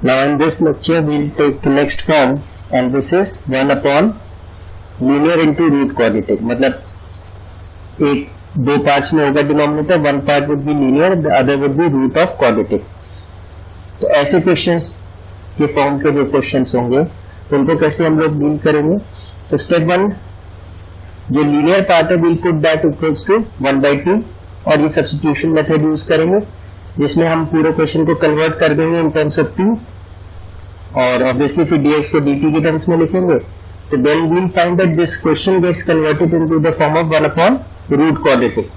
Now in this lecture we'll take the next form, and this is 1 upon linear into root quadratic. मतलब एक दो parts में होगा denominator, one part would be linear, the other would be root of quadratic. तो ऐसे questions के form के जो क्वेश्चंस होंगे तो उनको कैसे हम लोग डील करेंगे. तो स्टेप 1, जो लीनियर पार्ट है will put that equals to 1/2 और ये सब्स्टिट्यूशन मेथड यूज करेंगे जिसमें हम पूरे क्वेश्चन को कन्वर्ट कर देंगे इन टर्म्स ऑफ t, और ऑब्वियसली फिर dx को dt के टर्म्स में लिखेंगे. तो then we will find that this question gets converted into the form of 1 upon root quadratic.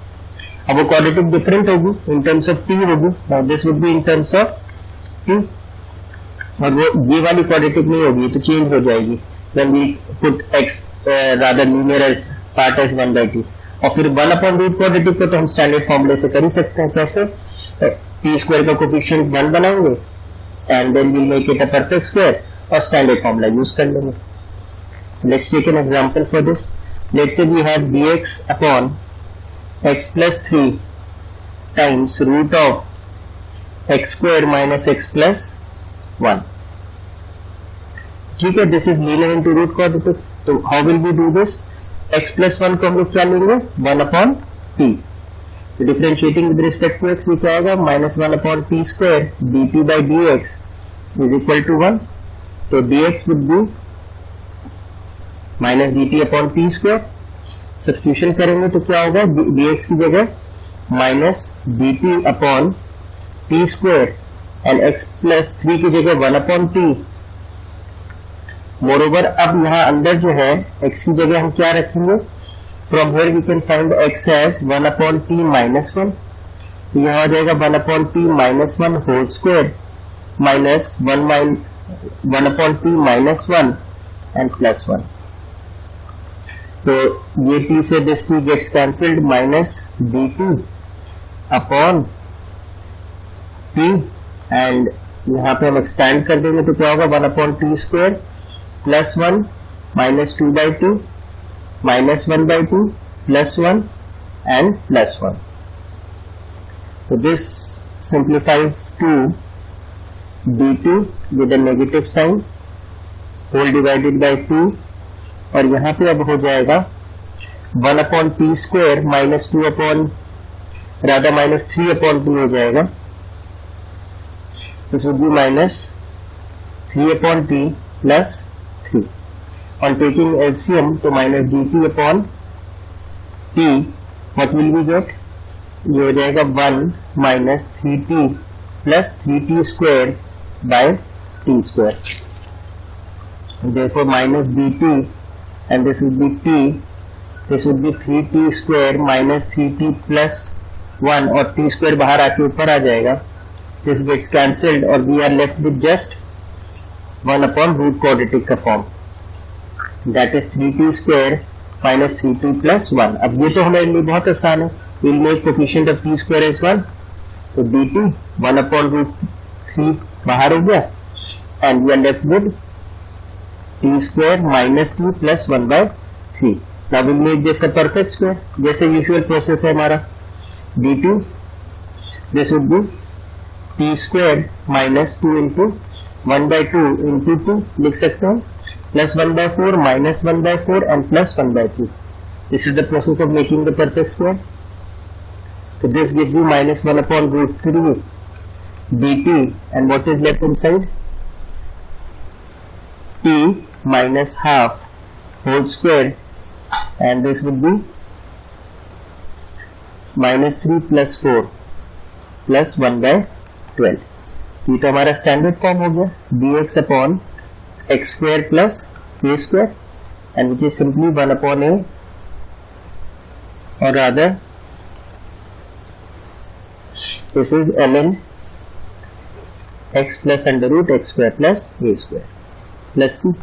अब वो क्वाड्रेटिक डिफरेंट होगी, इन टर्म्स ऑफ t होगी. Now this would be in terms of t, और वो ये वाली क्वाड्रेटिक नहीं होगी, तो चेंज हो जाएगी. Then we put x rather linear as part as 1/2. और फिर 1 अपॉन रूट क्वाड्रेटिक को तो हम स्टैंडर्ड फॉर्मूले से कर ही सकते हैं. कैसे? टी स्क्वायर का कोफिशिएंट 1 बनाएंगे and then we'll make it a perfect square और स्टैंडर्ड फॉर्मूला यूज कर लेंगे. Let's take an example for this. Let's say we have dx upon x plus 3 times root of x square minus x plus 1. ठीक है, this is linear into root quadratic. तो how will we do this? x plus 1 को हम लोग क्या लेंगे? 1 upon t. तो differentiating with respect to x ये क्या आएगा? -1 upon t square dt by dx is equal to 1. तो dx would be minus dt upon t square. Substitution करेंगे तो क्या होगा? dx की जगह minus dt upon t square and x plus 3 की जगह 1 अपॉन t. मोरोवर अब यहाँ अंदर जो है x की जगह हम क्या रखेंगे? From here we can find x as 1 upon t minus 1. तो यहाँ आ जाएगा 1 upon t minus 1 whole square minus 1 upon t minus 1 and plus 1. तो ये t से this t gets cancelled, minus dt upon t and यहाँ पे हम एक्सपेंड कर देंगे तो क्या होगा? 1 upon t square plus 1 minus 2/2 minus 1/2 plus 1 and plus 1. तो this simplifies to d2 with a negative sign whole divided by 2, और यहाँ पे अब हो जाएगा 1 upon t square minus 2 upon rather minus 3 upon 2 हो जाएगा. This would be minus 3 upon t plus 3. On taking LCM तो minus dt upon t, what will we get? ये हो जाएगा 1 minus 3t plus 3t square by t square. Therefore minus dt and this would be t, this would be 3t square minus 3t plus 1, और t square बाहर आके ऊपर आ जाएगा. This gets cancelled और we are left with just 1 upon root quadratic का form, that is 3t square minus 3t plus 1. अब ये तो हमारे लिए बहुत आसान है. we'll make coefficient of t square as 1. तो dt 1 upon root 3 बाहर हो गया and we are left with t square minus t plus 1/3. now we'll make this a perfect square जैसे usual process है हमारा. dt this would be t square minus 2 into 1/2 into 2 लिख सकते हैं, plus 1/4 minus 1/4 and plus 1/3. This is the process of making the perfect square. So this gives you minus 1 upon root 3 dt, and what is left inside? t minus half whole square, and this would be minus 3 plus 4 plus 1/12. ये तो हमारा standard form हो गया dx upon x square plus a square, and which is simply 1 upon a, और rather this is ln x plus under root x square plus a square plus c.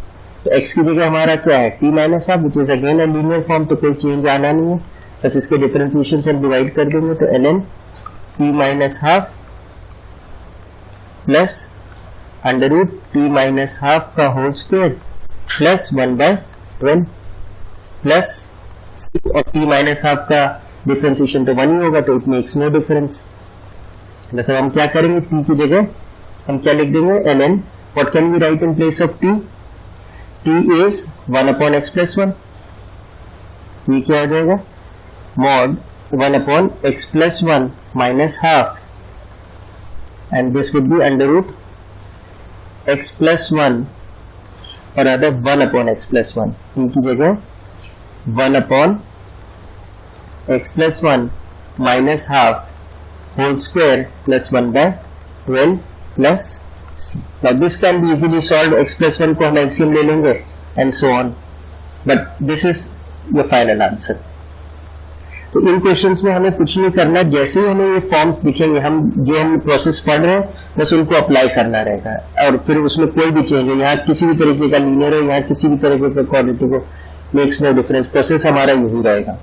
तो x की जगह हमारा क्या है? t minus half, which is again a linear form, तो कोई change आना नहीं है, बस इसके डिफरेंशिएशन से हम डिवाइड कर देंगे. तो ln t minus half plus under root t minus half का होल स्क्वायर प्लस 1/12 प्लस c, और t माइनस हाफ का डिफरेंशिएशन तो 1 ही होगा, तो इट मेक्स नो डिफरेंस. बस अब हम क्या करेंगे? t की जगह हम क्या लिख देंगे ln, what can we write in place of t? t is 1 upon x plus 1, ये क्या आ जाएगा mod 1 upon x plus 1 minus half, and this would be under root x plus 1 और अदर 1 upon x plus 1, इनकी जगह 1 upon x plus 1 minus half whole square plus 1 by 12 plus c. Now this can be easily solved. x plus 1 को हम LCM ले लेंगे and so on, but this is your final answer. तो इन questions में हमें कुछ नहीं करना, जैसे ही हमें ये फॉर्म्स दिखेंगे, हम जो हम प्रोसेस पढ़ रहे हैं बस उनको अप्लाई करना रहेगा, और फिर उसमें कोई भी चेंज हो, यहाँ किसी भी तरीके का लीनियर हो, यहाँ किसी भी तरीके का क्वाड्रेटिक हो, मेक्स नो डिफरेंस, प्रोसेस हमारा यही रहेगा.